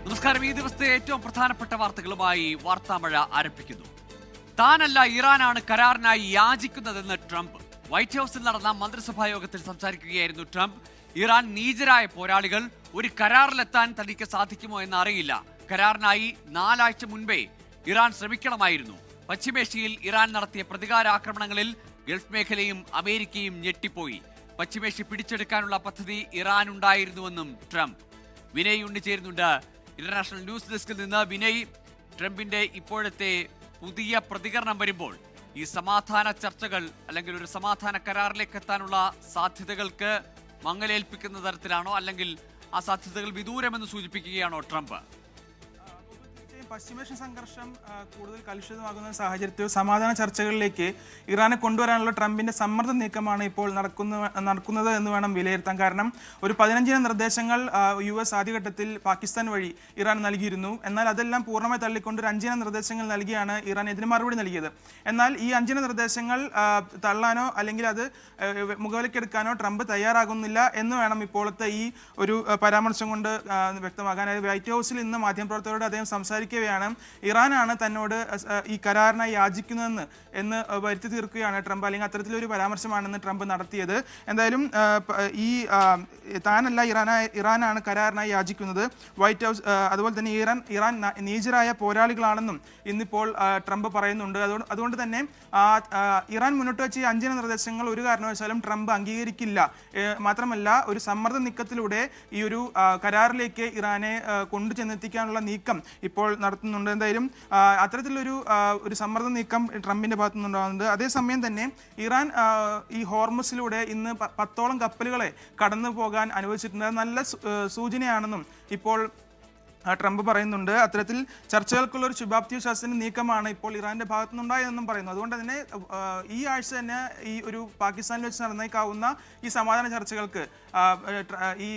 നമസ്കാരം. ഈ ദിവസത്തെ ഏറ്റവും പ്രധാനപ്പെട്ട വാർത്തകളുമായി വാർത്താമഴ ആരംഭിക്കുന്നു. താനല്ല ഇറാനാണ് കരാറിനായി യാചിക്കുന്നതെന്ന് ട്രംപ്. വൈറ്റ് ഹൌസിൽ നടന്ന മന്ത്രിസഭാ യോഗത്തിൽ സംസാരിക്കുകയായിരുന്നു ട്രംപ്. ഇറാൻ നീചരായ പോരാളികൾ, ഒരു കരാറിലെത്താൻ തനിക്ക് സാധിക്കുമോ എന്ന് അറിയില്ല. കരാറിനായി 4 ആഴ്ച മുൻപേ ഇറാൻ ശ്രമിക്കണമായിരുന്നു. പശ്ചിമേഷ്യയിൽ ഇറാൻ നടത്തിയ പ്രതികാരാക്രമണങ്ങളിൽ ഗൾഫ് മേഖലയും അമേരിക്കയും ഞെട്ടിപ്പോയി. പശ്ചിമേഷ്യ പിടിച്ചെടുക്കാനുള്ള പദ്ധതി ഇറാൻ ഉണ്ടായിരുന്നുവെന്നും ട്രംപ്. വിനയ് ഉണ്ണി ചേരുന്നുണ്ട് ഇന്റർനാഷണൽ ന്യൂസ് ഡെസ്കിൽ നിന്ന്. വിനയ്, ട്രംപിന്റെ ഇപ്പോഴത്തെ പുതിയ പ്രതികരണം വരുമ്പോൾ ഈ സമാധാന ചർച്ചകൾ അല്ലെങ്കിൽ ഒരു സമാധാന കരാറിലേക്ക് എത്താനുള്ള സാധ്യതകൾക്ക് മങ്ങലേൽപ്പിക്കുന്ന തരത്തിലാണോ, അല്ലെങ്കിൽ ആ സാധ്യതകൾ വിദൂരമെന്ന് സൂചിപ്പിക്കുകയാണോ ട്രംപ്? പശ്ചിമേഷ്യൻ സംഘർഷം കൂടുതൽ കലുഷിതമാകുന്ന സാഹചര്യത്തിൽ സമാധാന ചർച്ചകളിലേക്ക് ഇറാനെ കൊണ്ടുവരാനുള്ള ട്രംപിന്റെ സമ്മർദ്ദ നീക്കമാണ് ഇപ്പോൾ നടക്കുന്നത് എന്ന് വേണം വിലയിരുത്താൻ. കാരണം ഒരു 15 നിർദ്ദേശങ്ങൾ US ആദ്യഘട്ടത്തിൽ പാകിസ്ഥാൻ വഴി ഇറാൻ നൽകിയിരുന്നു. എന്നാൽ അതെല്ലാം പൂർണ്ണമായി തള്ളിക്കൊണ്ട് ഒരു 5 നിർദ്ദേശങ്ങൾ നൽകിയാണ് ഇറാൻ ഇതിന് മറുപടി നൽകിയത്. എന്നാൽ ഈ 5 നിർദ്ദേശങ്ങൾ തള്ളാനോ അല്ലെങ്കിൽ അത് മുഖവിലക്കെടുക്കാനോ ട്രംപ് തയ്യാറാകുന്നില്ല എന്ന് വേണം ഇപ്പോഴത്തെ ഈ ഒരു പരാമർശം കൊണ്ട് വ്യക്തമാകാൻ. വൈറ്റ് ഹൗസിൽ ഇന്ന് മാധ്യമപ്രവർത്തകരോട് അദ്ദേഹം സംസാരിക്കുകയാണ്. ഇറാനാണ് തന്നോട് ഈ കരാറിനായി യാചിക്കുന്നതെന്ന് വരുത്തി തീർക്കുകയാണ് ട്രംപ്, അല്ലെങ്കിൽ അത്തരത്തിലൊരു പരാമർശമാണെന്ന് ട്രംപ് നടത്തിയത്. എന്തായാലും ഈ താനല്ല ഇറാനാണ് കരാറിനായി യാചിക്കുന്നത്. വൈറ്റ് ഹൗസ് അതുപോലെ തന്നെ ഇറാൻ നീചരായ പോരാളികളാണെന്നും ഇന്നിപ്പോൾ ട്രംപ് പറയുന്നുണ്ട്. അതുകൊണ്ട് തന്നെ ഇറാൻ മുന്നോട്ട് വെച്ച ഈ 5 നിർദ്ദേശങ്ങൾ ഒരു കാരണവശാലും ട്രംപ് അംഗീകരിക്കില്ല. മാത്രമല്ല, ഒരു സമ്മർദ്ദ നീക്കത്തിലൂടെ ഈ ഒരു കരാറിലേക്ക് ഇറാനെ കൊണ്ടുചെന്നെത്തിക്കാനുള്ള നീക്കം ഇപ്പോൾ നടത്തുന്നുണ്ട്. എന്തായാലും അത്തരത്തിലൊരു സമ്മർദ്ദ നീക്കം ട്രംപിന്റെ ഭാഗത്തു നിന്നുണ്ടാകുന്നുണ്ട്. അതേസമയം തന്നെ ഇറാൻ ഈ ഹോർമുസിലൂടെ ഇന്ന് 10ഓളം കപ്പലുകളെ കടന്നു പോകാൻ അനുവദിച്ചിട്ടുണ്ട്. നല്ല സൂചനയാണെന്നും ഇപ്പോൾ ട്രംപ് പറയുന്നുണ്ട്. അത്തരത്തിൽ ചർച്ചകൾക്കുള്ള ഒരു ശുഭാപ്തി വിശ്വാസത്തിന്റെ നീക്കമാണ് ഇപ്പോൾ ഇറാന്റെ ഭാഗത്തു നിന്നുണ്ടായതെന്നും പറയുന്നു. അതുകൊണ്ട് തന്നെ ഈ ആഴ്ച തന്നെ ഈ ഒരു പാകിസ്ഥാനിൽ വെച്ച് നടന്നേക്കാവുന്ന ഈ സമാധാന ചർച്ചകൾക്ക് ഈ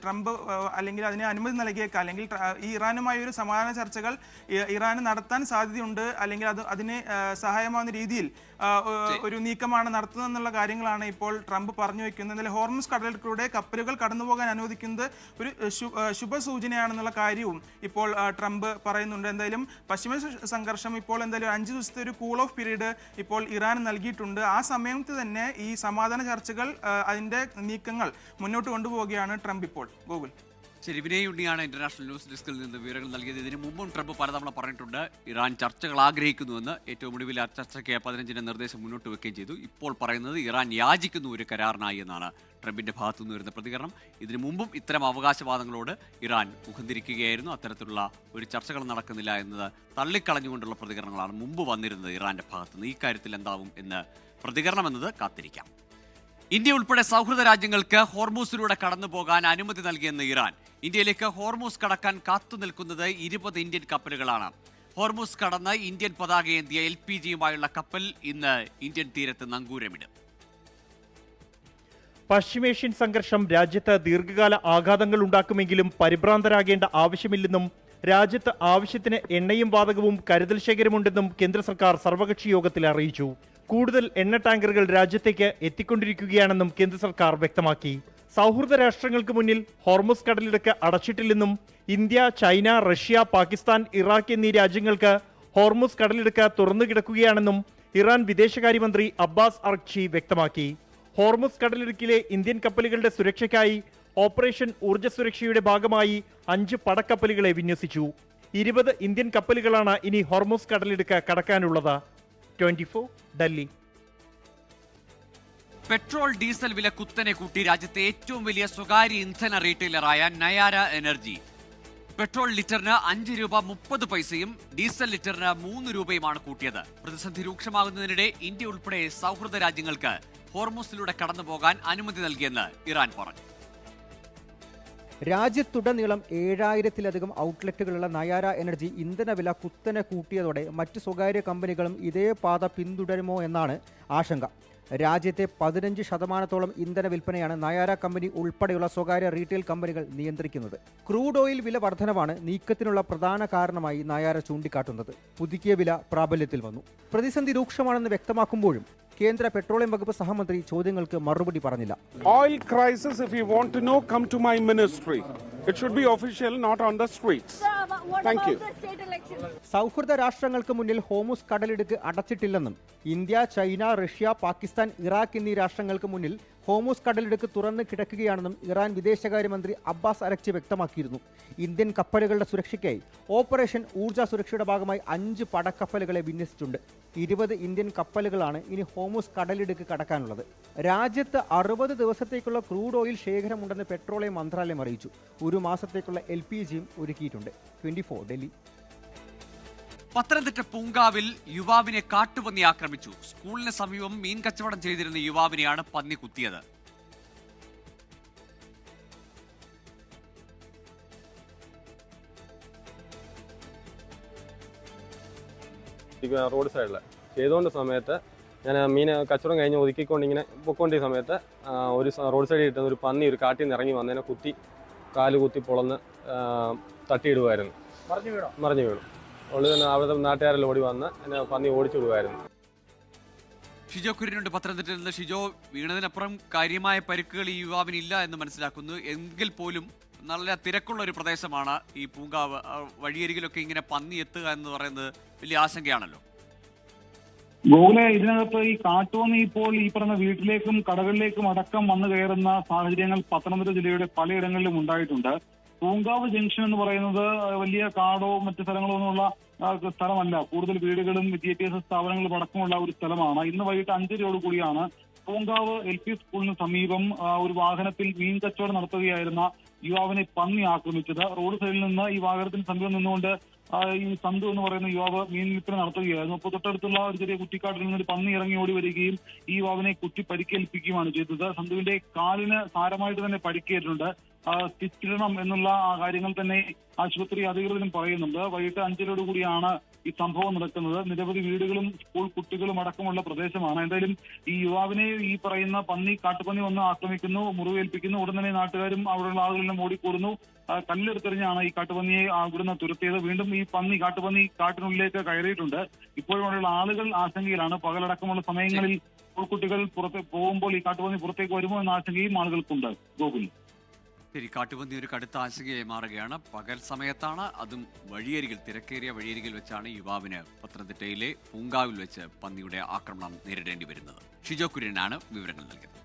ട്രംപ് അല്ലെങ്കിൽ അതിനെ അനുമതി നൽകിയേക്കാം, അല്ലെങ്കിൽ ഈ ഇറാനുമായി ഒരു സമാധാന ചർച്ചകൾ ഇറാന് നടത്താൻ സാധ്യതയുണ്ട്, അല്ലെങ്കിൽ അതിന് സഹായമാവുന്ന രീതിയിൽ ഒരു നീക്കമാണ് നടത്തുന്നതെന്നുള്ള കാര്യങ്ങളാണ് ഇപ്പോൾ ട്രംപ് പറഞ്ഞു വയ്ക്കുന്നത്. എന്നാൽ ഹോർമുസ് കടലിലൂടെ കപ്പലുകൾ കടന്നുപോകാൻ അനുവദിക്കുന്നത് ഒരു ശുഭസൂചനയാണെന്നുള്ള കാര്യവും ഇപ്പോൾ ട്രംപ് പറയുന്നുണ്ട്. എന്തായാലും പശ്ചിമേഷ്യ സംഘർഷം ഇപ്പോൾ എന്തായാലും 5 ദിവസത്തെ ഒരു കൂൾ ഓഫ് പീരീഡ് ഇപ്പോൾ ഇറാൻ നൽകിയിട്ടുണ്ട്. ആ സമയത്ത് തന്നെ ഈ സമാധാന ചർച്ചകൾ അതിന്റെ നീക്കങ്ങൾ മുന്നോട്ട് കൊണ്ടുപോവുകയാണ് ട്രംപ് ഇപ്പോൾ. ഗൂഗിൾ. ശരി, വിനയ് ഉണ്ണിയാണ് ഇന്റർനാഷണൽ ന്യൂസ് ഡെസ്കിൽ നിന്ന് വിവരങ്ങൾ നൽകിയത്. ഇതിന് മുമ്പും ട്രംപ് പലതവണ പറഞ്ഞിട്ടുണ്ട് ഇറാൻ ചർച്ചകൾ ആഗ്രഹിക്കുന്നുവെന്ന്. ഏറ്റവും ഒടുവിൽ ആ ചർച്ചയ്ക്ക് 15 നിർദ്ദേശം മുന്നോട്ട് വെക്കുകയും ചെയ്തു. ഇപ്പോൾ പറയുന്നത് ഇറാൻ യാചിക്കുന്നു ഒരു കരാറിനായി എന്നാണ് ട്രംപിന്റെ ഭാഗത്തുനിന്ന് വരുന്ന പ്രതികരണം. ഇതിനു മുമ്പും ഇത്തരം അവകാശവാദങ്ങളോട് ഇറാൻ മുഖന്തിരിക്കുകയായിരുന്നു. അത്തരത്തിലുള്ള ഒരു ചർച്ചകൾ നടക്കുന്നില്ല എന്നത് തള്ളിക്കളഞ്ഞുകൊണ്ടുള്ള പ്രതികരണങ്ങളാണ് മുമ്പ് വന്നിരുന്നത് ഇറാന്റെ ഭാഗത്തുനിന്ന്. ഈ കാര്യത്തിൽ എന്താവും എന്ന് പ്രതികരണം എന്നത് കാത്തിരിക്കാം. ഇന്ത്യ ഉൾപ്പെടെ സൗഹൃദ രാജ്യങ്ങൾക്ക് ഹോർമൂസിലൂടെ കടന്നു പോകാൻ അനുമതി നൽകിയെന്ന് ഇറാൻ. ഇന്ത്യയിലേക്ക് ഹോർമൂസ് കടക്കാൻ കാത്തുനിൽക്കുന്നത് 20 ഇന്ത്യൻ കപ്പലുകളാണ്. ഹോർമൂസ് കടന്ന് ഇന്ത്യൻ പതാകയേന്തിയ LPGയുമായുള്ള കപ്പൽ ഇന്ന് ഇന്ത്യൻ തീരത്ത് നങ്കൂരമിടും. പശ്ചിമേഷ്യൻ സംഘർഷം രാജ്യത്ത് ദീർഘകാല ആഘാതങ്ങൾ ഉണ്ടാക്കുമെങ്കിലും പരിഭ്രാന്തരാകേണ്ട ആവശ്യമില്ലെന്നും രാജ്യത്ത് ആവശ്യത്തിന് എണ്ണയും വാതകവും കരുതൽ ശേഖരമുണ്ടെന്നും കേന്ദ്ര സർക്കാർ സർവകക്ഷി യോഗത്തിൽ അറിയിച്ചു. കൂടുതൽ എണ്ണ ടാങ്കറുകൾ രാജ്യത്തേക്ക് എത്തിക്കൊണ്ടിരിക്കുകയാണെന്നും കേന്ദ്ര സർക്കാർ വ്യക്തമാക്കി. സൗഹൃദ രാഷ്ട്രങ്ങൾക്ക് മുന്നിൽ ഹോർമുസ് കടലിടുക്ക് അടച്ചിട്ടില്ലെന്നും India, China, Russia, Pakistan, Iraq എന്നീ രാജ്യങ്ങൾക്ക് ഹോർമുസ് കടലിടുക്ക് തുറന്നു കിടക്കുകയാണെന്നും ഇറാൻ വിദേശകാര്യമന്ത്രി അബ്ബാസ് അർഗ്ചി വ്യക്തമാക്കി. ഹോർമുസ് കടലിടുക്കിലെ ഇന്ത്യൻ കപ്പലുകളുടെ സുരക്ഷയ്ക്കായി ഓപ്പറേഷൻ ഊർജ്ജ സുരക്ഷയുടെ ഭാഗമായി 5 പടക്കപ്പലുകളെ വിന്യസിച്ചു. 20 ഇന്ത്യൻ കപ്പലുകളാണ് ഇനി ഹോർമുസ് കടലിടുക്ക് കടക്കാനുള്ളത്. 24 ഡൽഹി. പെട്രോൾ ഡീസൽ വില കുത്തനെ കൂട്ടി രാജ്യത്തെ ഏറ്റവും വലിയ സ്വകാര്യ ഇന്ധന റീറ്റെയിലറായ നയാര എനർജി പെട്രോൾ ലിറ്ററിന് 5 രൂപ 30 പൈസയും ഡീസൽ ലിറ്ററിന് 3 രൂപയുമാണ് കൂട്ടിയത്. പ്രതിസന്ധി രൂക്ഷമാകുന്നതിനിടെ ഇന്ത്യ ഉൾപ്പെടെ സൗഹൃദ രാജ്യങ്ങൾക്ക് ഹോർമുസിലൂടെ കടന്നുപോകാൻ അനുമതി നൽകിയെന്ന് ഇറാൻ പറഞ്ഞു. രാജ്യത്തുടനീളം 7000-ലധികം ഔട്ട്ലെറ്റുകളുള്ള നയാര എനർജി ഇന്ധനവില കുത്തനെ കൂട്ടിയതോടെ മറ്റ് സ്വകാര്യ കമ്പനികളും ഇതേ പാത പിന്തുടരുമോ എന്നാണ് ആശങ്ക. രാജ്യത്തെ 15% ഇന്ധന വിൽപ്പനയാണ് നയാര കമ്പനി ഉൾപ്പെടെയുള്ള സ്വകാര്യ റീറ്റെയിൽ കമ്പനികൾ നിയന്ത്രിക്കുന്നത്. ക്രൂഡ് ഓയിൽ വില വർധനവാണ് നീക്കത്തിനുള്ള പ്രധാന കാരണമായി നയാര ചൂണ്ടിക്കാട്ടുന്നത്. പുതുക്കിയ വില പ്രാബല്യത്തിൽ വന്നു. പ്രതിസന്ധി രൂക്ഷമാണെന്ന് വ്യക്തമാക്കുമ്പോഴും കേന്ദ്ര പെട്രോളിയം വകുപ്പ് സഹമന്ത്രി ചോദ്യങ്ങൾക്ക് മറുപടി പറഞ്ഞില്ല. Oil crisis, if you want to know, come to my ministry. It should be official, not on the streets. Thank you. സൗഹൃദ രാഷ്ട്രങ്ങൾക്ക് മുന്നിൽ ഹോർമുസ് കടലിടുക്ക് അടച്ചിട്ടില്ലെന്നും India, China, Russia, Pakistan, Iraq എന്നീ രാഷ്ട്രങ്ങൾക്ക് മുന്നിൽ ഹോർമുസ് കടലിടുക്ക് തുറന്ന് കിടക്കുകയാണെന്നും ഇറാൻ വിദേശകാര്യമന്ത്രി അബ്ബാസ് അരക്ചി വ്യക്തമാക്കിയിരുന്നു. ഇന്ത്യൻ കപ്പലുകളുടെ സുരക്ഷയ്ക്കായി ഓപ്പറേഷൻ ഊർജ സുരക്ഷയുടെ ഭാഗമായി 5 പടക്കപ്പലുകളെ വിന്യസിച്ചിട്ടുണ്ട്. 20 ഇന്ത്യൻ കപ്പലുകളാണ് ഇനി ഹോർമുസ് കടലിടുക്ക് കടക്കാനുള്ളത്. രാജ്യത്ത് 60 ദിവസത്തേക്കുള്ള ക്രൂഡ് ഓയിൽ ശേഖരമുണ്ടെന്ന് പെട്രോളിയം മന്ത്രാലയം അറിയിച്ചു. 1 മാസത്തേക്കുള്ള LPGയും ഒരുക്കിയിട്ടുണ്ട്. 24 ഡൽഹി. പത്തനംതിട്ട പൂങ്കാവിൽ യുവാവിനെ കാട്ടുപന്നി ആക്രമിച്ചു. സ്കൂളിന് സമീപം മീൻ കച്ചവടം ചെയ്തിരുന്ന യുവാവിനെയാണ് പന്നി കുത്തിയത്. റോഡ് സൈഡിൽ ചെയ്തുകൊണ്ട് സമയത്ത് ഞാൻ മീൻ കച്ചവടം കഴിഞ്ഞ് ഒതുക്കിക്കൊണ്ട് ഇങ്ങനെ പൊക്കോണ്ടിരുന്ന സമയത്ത് ഒരു റോഡ് സൈഡിൽ കിട്ടുന്ന ഒരു പന്നി ഒരു കാട്ടിൽ നിന്ന് ഇറങ്ങി വന്നതിനെ കുത്തി കാല് കുത്തി പൊളന്ന് തട്ടിയിടുമായിരുന്നു. മറിഞ്ഞു വീണു. ഉള്ളിൽ തന്നെ അവിടുത്തെ നാട്ടുകാരെല്ലാം ഓടി വന്ന് എന്നെ പന്നി ഓടിച്ചു വിടുമായിരുന്നു. ഷിജോ കുര്യനുണ്ട് പത്തനംതിട്ടയിൽ നിന്ന്. ഷിജോ, വീണതിനപ്പുറം കാര്യമായ പരിക്കുകൾ ഈ യുവാവിനില്ല എന്ന് മനസ്സിലാക്കുന്നു. എങ്കിൽ പോലും നല്ല തിരക്കുള്ള ഒരു പ്രദേശമാണ് ഈ പൂങ്കാവ്. വഴിയരികിലൊക്കെ ഇങ്ങനെ പന്നി എത്തുക എന്ന് പറയുന്നത് വലിയ ആശങ്കയാണല്ലോ. ഗോകുലെ, ഇതിനകത്ത് ഈ കാട്ടുപന്നി ഇപ്പോൾ ഈ പറഞ്ഞ വീട്ടിലേക്കും കടകളിലേക്കും അടക്കം വന്നു കയറുന്ന സാഹചര്യങ്ങൾ പത്തനംതിട്ട ജില്ലയുടെ പലയിടങ്ങളിലും ഉണ്ടായിട്ടുണ്ട്. പൂങ്കാവ് ജംഗ്ഷൻ എന്ന് പറയുന്നത് വലിയ കാടോ മറ്റു സ്ഥലങ്ങളോ ഒന്നുമുള്ള സ്ഥലമല്ല. കൂടുതൽ വീടുകളും വിദ്യാഭ്യാസ സ്ഥാപനങ്ങളും അടക്കമുള്ള ഒരു സ്ഥലമാണ്. ഇന്ന് വൈകിട്ട് 5:30 കൂടിയാണ് പൂങ്കാവ് LP സ്കൂളിന് സമീപം ഒരു വാഹനത്തിൽ മീൻ കച്ചവടം നടത്തുകയായിരുന്ന യുവാവിനെ പന്നി ആക്രമിച്ചത്. റോഡ് സൈഡിൽ നിന്ന് ഈ വാഹനത്തിന് സമീപം നിന്നുകൊണ്ട് ഈ സന്തു എന്ന് പറയുന്ന യുവാവ് മീൻ വിൽപ്പന നടത്തുകയായിരുന്നു. അപ്പോൾ തൊട്ടടുത്തുള്ള ഒരു ചെറിയ കുറ്റിക്കാട്ടിൽ നിന്ന് പന്നി ഇറങ്ങി ഓടി വരികയും ഈ യുവാവിനെ കുത്തി പരിക്കേൽപ്പിക്കുകയാണ് ചെയ്തത്. സന്തുവിന്റെ കാലിന് സാരമായിട്ട് തന്നെ പരിക്കേറ്റിട്ടുണ്ട്. സ്റ്റിച്ചിടണം എന്നുള്ള കാര്യങ്ങൾ തന്നെ ആശുപത്രി അധികൃതരും പറയുന്നുണ്ട്. വൈകിട്ട് 5:30 കൂടിയാണ് ഈ സംഭവം നടക്കുന്നത്. നിരവധി വീടുകളും സ്കൂൾ കുട്ടികളും അടക്കമുള്ള പ്രദേശമാണ്. എന്തായാലും ഈ യുവാവിനെ ഈ പറയുന്ന കാട്ടുപന്നി വന്ന് ആക്രമിക്കുന്നു, മുറിവേൽപ്പിക്കുന്നു. ഉടൻ തന്നെ നാട്ടുകാരും അവിടെയുള്ള ആളുകളെല്ലാം ഓടിക്കൂടുന്നു. കല്ലെടുത്തെറിഞ്ഞാണ് ഈ കാട്ടുപന്നിയെ അവിടുന്ന് തുരത്തിയത്. വീണ്ടും ഈ കാട്ടുപന്നി കാട്ടിനുള്ളിലേക്ക് കയറിയിട്ടുണ്ട്. ഇപ്പോഴും അവിടെയുള്ള ആളുകൾ ആശങ്കയിലാണ്. പകലടക്കമുള്ള സമയങ്ങളിൽ സ്കൂൾ കുട്ടികൾ പുറത്ത് പോകുമ്പോൾ ഈ കാട്ടുപന്നി പുറത്തേക്ക് വരുമോ എന്ന ആശങ്കയും ആളുകൾക്കുണ്ട്. ഗോകുൽ, ശരി, കാട്ടുപന്നി ഒരു കടുത്ത ആശങ്കയായി മാറുകയാണ്. പകൽ സമയത്താണ്, അതും വഴിയരികിൽ, തിരക്കേറിയ വഴിയരികിൽ വെച്ചാണ് യുവാവിന് പത്തനംതിട്ടയിലെ പൂങ്കാവിൽ വെച്ച് പന്നിയുടെ ആക്രമണം നേരിടേണ്ടി വരുന്നത്. ഷിജോ കുര്യനാണ് വിവരങ്ങൾ നൽകിയത്.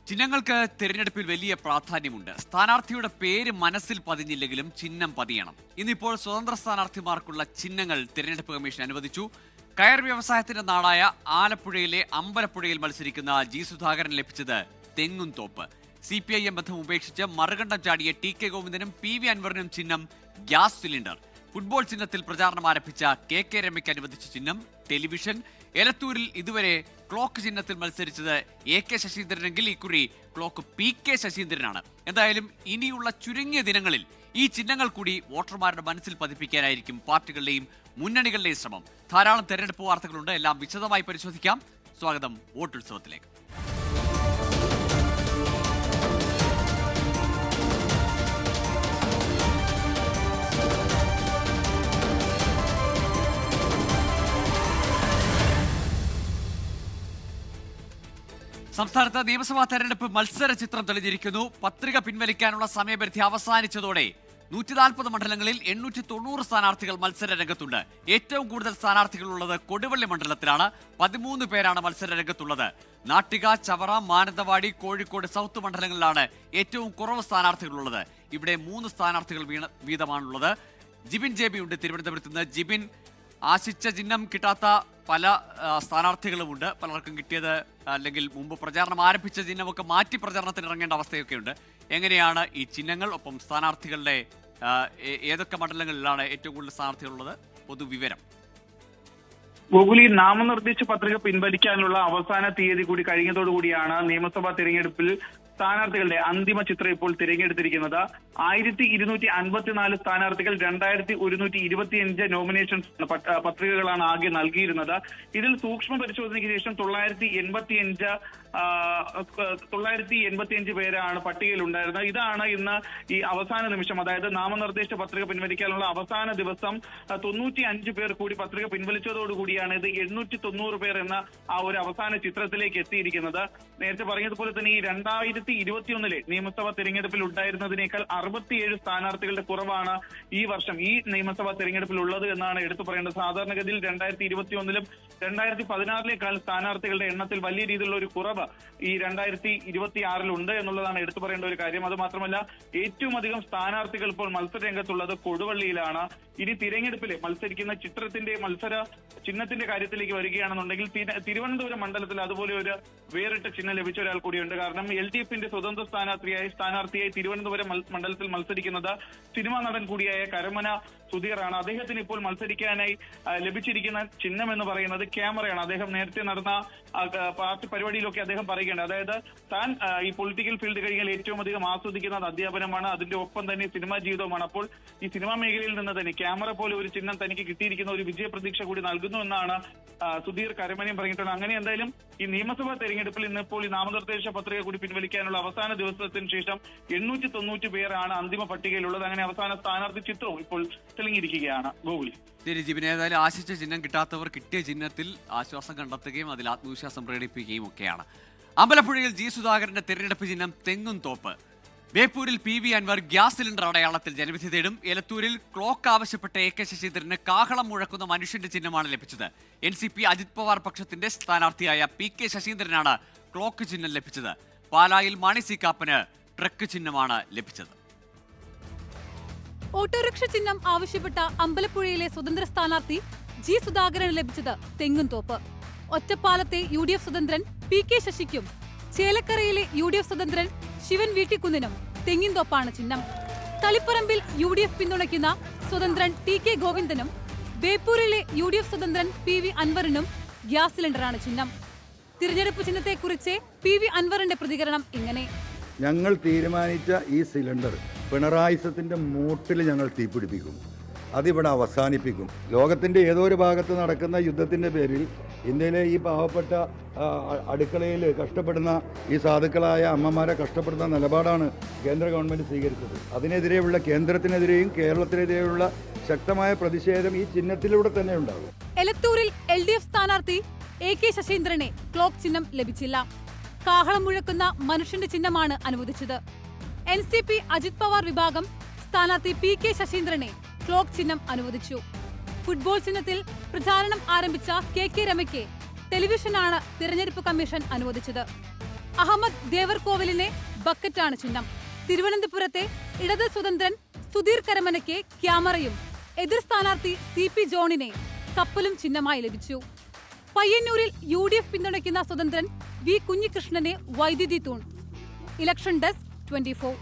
ചിഹ്നങ്ങൾക്ക് തിരഞ്ഞെടുപ്പിൽ വലിയ പ്രാധാന്യമുണ്ട്. സ്ഥാനാർത്ഥിയുടെ പേര് മനസ്സിൽ പതിഞ്ഞില്ലെങ്കിലും ചിഹ്നം പതിയണം. ഇന്നിപ്പോൾ സ്വതന്ത്ര സ്ഥാനാർത്ഥിമാർക്കുള്ള ചിഹ്നങ്ങൾ തിരഞ്ഞെടുപ്പ് കമ്മീഷൻ അനുവദിച്ചു. കയർ വ്യവസായത്തിന്റെ നാടായ ആലപ്പുഴയിലെ അമ്പലപ്പുഴയിൽ മത്സരിക്കുന്ന ജി സുധാകരൻ ലഭിച്ചത് തെങ്ങും തോപ്പ്. CPIM ബന്ധം ഉപേക്ഷിച്ച് മറുകണ്ഠം ചാടിയ TK ഗോവിന്ദനും PV അൻവറിനും ചിഹ്നം ഗ്യാസ് സിലിണ്ടർ. ഫുട്ബോൾ ചിഹ്നത്തിൽ പ്രചാരണം ആരംഭിച്ച KK രമയ്ക്ക് അനുവദിച്ച ചിഹ്നം ടെലിവിഷൻ. എലത്തൂരിൽ ഇതുവരെ ക്ലോക്ക് ചിഹ്നത്തിൽ മത്സരിച്ചത് AK ശശീന്ദ്രനെങ്കിൽ ഇക്കുറി ക്ലോക്ക് PK ശശീന്ദ്രനാണ്. എന്തായാലും ഇനിയുള്ള ചുരുങ്ങിയ ദിനങ്ങളിൽ ഈ ചിഹ്നങ്ങൾ കൂടി വോട്ടർമാരുടെ മനസ്സിൽ പതിപ്പിക്കാനായിരിക്കും പാർട്ടികളുടെയും മുന്നണികളുടെയും ശ്രമം. ധാരാളം തെരഞ്ഞെടുപ്പ് വാർത്തകളുണ്ട്, എല്ലാം വിശദമായി പരിശോധിക്കാം. സ്വാഗതം വോട്ടുത്സവത്തിലേക്ക്. സംസ്ഥാനത്ത് നിയമസഭാ തെരഞ്ഞെടുപ്പ് മത്സര ചിത്രം തെളിഞ്ഞിരിക്കുന്നു. പത്രിക പിൻവലിക്കാനുള്ള സമയപരിധി അവസാനിച്ചതോടെ 140 മണ്ഡലങ്ങളിൽ 890 സ്ഥാനാർത്ഥികൾ മത്സര രംഗത്തുണ്ട്. ഏറ്റവും കൂടുതൽ സ്ഥാനാർത്ഥികളുള്ളത് കൊടുവള്ളി മണ്ഡലത്തിലാണ്. 13 പേരാണ് മത്സര രംഗത്തുള്ളത്. നാട്ടിക, ചവറ, മാനന്തവാടി, കോഴിക്കോട് സൗത്ത് മണ്ഡലങ്ങളിലാണ് ഏറ്റവും കുറവ് സ്ഥാനാർത്ഥികളുള്ളത്. ഇവിടെ 3 സ്ഥാനാർത്ഥികൾ വീതമാണുള്ളത്. ജിബിൻ JB ഉണ്ട് തിരുവനന്തപുരത്ത് നിന്ന്. ജിബിൻ, ആശിച്ച ചിഹ്നം കിട്ടാത്ത പല സ്ഥാനാർത്ഥികളുമുണ്ട്. പലർക്കും കിട്ടിയത് അല്ലെങ്കിൽ മുമ്പ് പ്രചാരണം ആരംഭിച്ച ചിഹ്നമൊക്കെ മാറ്റി പ്രചാരണത്തിന് ഇറങ്ങേണ്ട അവസ്ഥയൊക്കെയുണ്ട്. എങ്ങനെയാണ് ഈ ചിഹ്നങ്ങൾ, ഒപ്പം സ്ഥാനാർത്ഥികളുടെ ഏതൊക്കെ മണ്ഡലങ്ങളിലാണ് ഏറ്റവും കൂടുതൽ സ്ഥാനാർത്ഥികളുള്ളത്? പൊതുവിവരം. ഗൂഗിളി നാമനിർദ്ദേശ പത്രിക പിൻവലിക്കാനുള്ള അവസാന തീയതി കൂടി കഴിഞ്ഞതോടുകൂടിയാണ് നിയമസഭാ തിരഞ്ഞെടുപ്പിൽ സ്ഥാനാർത്ഥികളുടെ അന്തിമ ചിത്രം ഇപ്പോൾ തിരഞ്ഞെടുത്തിരിക്കുന്നത്. 1254 സ്ഥാനാർത്ഥികൾ 2125 നോമിനേഷൻസ് പത്രികകളാണ് ആകെ നൽകിയിരുന്നത്. ഇതിൽ സൂക്ഷ്മ പരിശോധനയ്ക്ക് ശേഷം 985 പേരാണ് പട്ടികയിൽ ഉണ്ടായിരുന്നത്. ഇതാണ് ഇന്ന് ഈ അവസാന നിമിഷം, അതായത് നാമനിർദ്ദേശ പത്രിക പിൻവലിക്കാനുള്ള അവസാന ദിവസം 95 പേർ കൂടി പത്രിക പിൻവലിച്ചതോടുകൂടിയാണ് ഇത് 890 പേർ എന്ന ആ ഒരു അവസാന ചിത്രത്തിലേക്ക് എത്തിയിരിക്കുന്നത്. നേരത്തെ പറഞ്ഞതുപോലെ തന്നെ ഈ 2021 നിയമസഭാ തെരഞ്ഞെടുപ്പിൽ ഉണ്ടായിരുന്നതിനേക്കാൾ 67 സ്ഥാനാർത്ഥികളുടെ കുറവാണ് ഈ വർഷം ഈ നിയമസഭാ തെരഞ്ഞെടുപ്പിൽ ഉള്ളത് എന്നാണ് എടുത്തു പറയേണ്ടത്. സാധാരണഗതിയിൽ 2021 2016 സ്ഥാനാർത്ഥികളുടെ എണ്ണത്തിൽ വലിയ രീതിയിലുള്ള ഒരു കുറവ് ഈ 2026 ഉണ്ട് എന്നുള്ളതാണ് എടുത്തു പറയേണ്ട ഒരു കാര്യം. അത് മാത്രമല്ല, ഏറ്റവും അധികം സ്ഥാനാർത്ഥികൾ ഇപ്പോൾ മത്സര രംഗത്തുള്ളത് കൊടുവള്ളിയിലാണ്. ഇനി തിരഞ്ഞെടുപ്പിൽ മത്സരിക്കുന്ന മത്സര ചിഹ്നത്തിന്റെ കാര്യത്തിലേക്ക് വരികയാണെന്നുണ്ടെങ്കിൽ തിരുവനന്തപുരം മണ്ഡലത്തിൽ അതുപോലെ ഒരു വേറിട്ട ചിഹ്നം ലഭിച്ച ഒരാൾ കൂടിയുണ്ട്. കാരണം LDFന്റെ സ്വതന്ത്ര സ്ഥാനാർത്ഥിയായി തിരുവനന്തപുരം മണ്ഡലത്തിൽ മത്സരിക്കുന്നത് സിനിമാ നടൻ കൂടിയായ കരമന സുധീറാണ്. അദ്ദേഹത്തിന് ഇപ്പോൾ മത്സരിക്കാനായി ലഭിച്ചിരിക്കുന്ന ചിഹ്നം എന്ന് പറയുന്നത് ക്യാമറയാണ്. അദ്ദേഹം നേരത്തെ നടന്ന പാർട്ടി പരിപാടിയിലൊക്കെ അദ്ദേഹം പറയുകയാണ്, അതായത് താൻ ഈ പൊളിറ്റിക്കൽ ഫീൽഡ് കഴിഞ്ഞാൽ ഏറ്റവും അധികം ആസ്വദിക്കുന്നത് അധ്യാപനമാണ്, അതിന്റെ ഒപ്പം തന്നെ സിനിമാ ജീവിതവുമാണ്. അപ്പോൾ ഈ സിനിമാ മേഖലയിൽ നിന്ന് തന്നെ ക്യാമറ പോലെ ഒരു ചിഹ്നം തനിക്ക് കിട്ടിയിരിക്കുന്ന ഒരു വിജയപ്രതീക്ഷ കൂടി നൽകുന്നു എന്നാണ് സുധീർ കരമനയും പറഞ്ഞിട്ടുള്ളത്. അങ്ങനെ എന്തായാലും ഈ നിയമസഭാ തെരഞ്ഞെടുപ്പിൽ ഇന്നിപ്പോൾ ഈ നാമനിർദ്ദേശ പത്രിക കൂടി പിൻവലിക്കാനുള്ള അവസാന ദിവസത്തിന് ശേഷം 890 പേരാണ് അന്തിമ പട്ടികയിലുള്ളത്. അങ്ങനെ അവസാന സ്ഥാനാർത്ഥി ചിത്രവും ഇപ്പോൾ തെളിഞ്ഞിരിക്കുകയാണ്. ഗോകുൽ. ശരി ജിബിനെ, ഏതായാലും ആശിച്ച ചിഹ്നം കിട്ടാത്തവർ കിട്ടിയ ചിഹ്നത്തിൽ ആശ്വാസം കണ്ടെത്തുകയും അതിൽ ആത്മവിശ്വാസം പ്രകടിപ്പിക്കുകയും ഒക്കെയാണ്. അമ്പലപ്പുഴയിൽ ജി സുധാകരന്റെ തെരഞ്ഞെടുപ്പ് ചിഹ്നം തെങ്ങും തോപ്പ്. ബേപ്പൂരിൽ PV അൻവർ ഗ്യാസ് സിലിണ്ടർ അടയാളത്തിൽ ജനവിധി തേടും. എലത്തൂരിൽ ക്ലോക്ക് ആവശ്യപ്പെട്ട AK ശശീന്ദ്രന് കാഹളം മുഴക്കുന്ന മനുഷ്യന്റെ ചിഹ്നമാണ് ലഭിച്ചത്. NCP അജിത് പവാർ പക്ഷത്തിന്റെ സ്ഥാനാർത്ഥിയായ PK ശശീന്ദ്രനാണ് ക്ലോക്ക് ചിഹ്നം ലഭിച്ചത്. പാലായിൽ മാണി സി കാപ്പന് ട്രക്ക് ചിഹ്നമാണ് ലഭിച്ചത്. ഓട്ടോറിക്ഷ ചിഹ്നം ആവശ്യപ്പെട്ട അമ്പലപ്പുഴയിലെ സ്വതന്ത്ര സ്ഥാനാർത്ഥി ജി സുധാകരന് ലഭിച്ചത് തെങ്ങും തോപ്പ്. ഒറ്റപ്പാലത്തെ UDF സ്വതന്ത്രൻ PK ശശിക്കും ചേലക്കരയിലെ UDF സ്വതന്ത്രൻ ശിവൻ വീട്ടിക്കുന്നിനും തെങ്ങിൻ തോപ്പാണ് ചിഹ്നം. തളിപ്പറമ്പിൽ UDF പിന്തുണയ്ക്കുന്ന സ്വതന്ത്രൻ TK ഗോവിന്ദനും ബേപ്പൂരിലെ UDF സ്വതന്ത്രൻ PV അൻവറിനും ഗ്യാസ് സിലിണ്ടറാണ് ചിഹ്നം. തിരഞ്ഞെടുപ്പ് ചിഹ്നത്തെക്കുറിച്ച് PV അൻവറിന്റെ പ്രതികരണം ഇങ്ങനെ: ഞങ്ങൾ തീരുമാനിച്ച ഈ സിലിണ്ടർ പിണറായിസത്തിൻ്റെ മൂട്ടിൽ ഞങ്ങൾ തീപിടിപ്പിക്കും, അതിവിടെ അവസാനിപ്പിക്കും. ലോകത്തിൻ്റെ ഏതോ ഒരു ഭാഗത്ത് നടക്കുന്ന യുദ്ധത്തിൻ്റെ പേരിൽ ഇന്ത്യയിലെ ഈ പാവപ്പെട്ട അടുക്കളയിൽ കഷ്ടപ്പെടുന്ന ഈ സാധുക്കളായ അമ്മമാരെ കഷ്ടപ്പെടുന്ന നിലപാടാണ് കേന്ദ്ര ഗവൺമെൻറ് സ്വീകരിച്ചത്. അതിനെതിരെയുള്ള കേന്ദ്രത്തിനെതിരെയും കേരളത്തിനെതിരെയുള്ള ശക്തമായ പ്രതിഷേധം ഈ ചിഹ്നത്തിലൂടെ തന്നെ ഉണ്ടാകും. എലത്തൂരിൽ LDF സ്ഥാനാർത്ഥി AK ശശീന്ദ്രനെ ക്ലോക്ക് ചിഹ്നം ലഭിച്ചില്ല. കാഹളം മുഴക്കുന്ന മനുഷ്യന്റെ ചിഹ്നമാണ് അനുവദിച്ചത്. NCP അജിത് പവാർ വിഭാഗം സ്ഥാനാർത്ഥി PK ശശീന്ദ്രനെ ക്ലോക്ക് ചിഹ്നം അനുവദിച്ചു. ഫുട്ബോൾ ചിഹ്നത്തിൽ പ്രചാരണം ആരംഭിച്ച KK രമയ്ക്ക് ടെലിവിഷനാണ് തിരഞ്ഞെടുപ്പ് കമ്മീഷൻ അനുവദിച്ചത്. അഹമ്മദ് ദേവർകോവിലിനെ ബക്കറ്റാണ് ചിഹ്നം. തിരുവനന്തപുരത്തെ ഇടത് സ്വതന്ത്രൻ സുധീർ കരമനയ്ക്ക് ക്യാമറയും എതിർ സ്ഥാനാർത്ഥി CP ജോണിനെ കപ്പലും ചിഹ്നമായി ലഭിച്ചു. പയ്യന്നൂരിൽ UDF പിന്തുണയ്ക്കുന്ന സ്വതന്ത്രൻ V കുഞ്ഞികൃഷ്ണനെ വൈദ്യുതി തൂൺ. Election desk 24.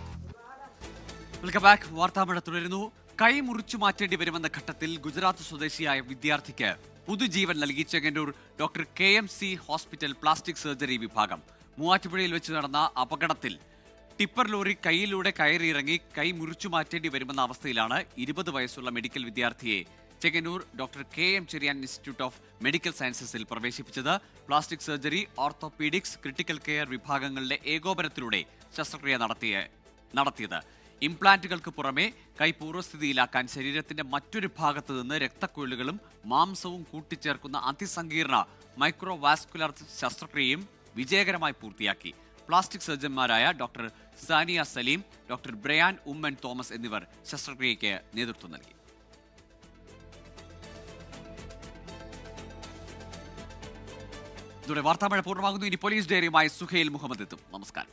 Welcome back. വാർത്താമഴ തുടരുന്നു. കൈ മുറിച്ചു മാറ്റേണ്ടി വരുമെന്ന ഘട്ടത്തിൽ ഗുജറാത്ത് സ്വദേശിയായ വിദ്യാർത്ഥിക്ക് പുതുജീവൻ നൽകി Chengannur doctor KMC hospital plastic surgery വിഭാഗം. മൂവാറ്റുപുഴയിൽ വെച്ച് നടന്ന അപകടത്തിൽ ടിപ്പർ ലോറി കൈയിലൂടെ കയറിയിറങ്ങി കൈ മുറിച്ചു മാറ്റേണ്ടി വരുമെന്ന അവസ്ഥയിലാണ് 20 വയസ്സുള്ള മെഡിക്കൽ വിദ്യാർത്ഥിയെ Chengannur doctor KM Cherian institute of medical സയൻസസിൽ പ്രവേശിപ്പിച്ചത്. Plastic surgery, orthopaedics, critical care വിഭാഗങ്ങളുടെ ഏകോപനത്തിലൂടെ ശസ്ത്രക്രിയ നടത്തിയത്. ഇംപ്ലാന്റുകൾക്ക് പുറമെ കൈ പൂർവ്വസ്ഥിതിയിലാക്കാൻ ശരീരത്തിന്റെ മറ്റൊരു ഭാഗത്ത് നിന്ന് രക്തക്കുഴലുകളും മാംസവും കൂട്ടിച്ചേർക്കുന്ന അതിസങ്കീർണ മൈക്രോവാസ്കുലർ ശസ്ത്രക്രിയയും വിജയകരമായി പൂർത്തിയാക്കി. പ്ലാസ്റ്റിക് സർജന്മാരായ doctor Sania Saleem, doctor Brian Oommen Thomas എന്നിവർ ശസ്ത്രക്രിയയ്ക്ക് നേതൃത്വം നൽകി. ഇതോടെ വാർത്താമഴ പൂർണ്ണമാകുന്നു. ഇനി പോലീസ് ഡയറിയുമായി സുഹൈൽ മുഹമ്മദ് എത്തും. നമസ്കാരം.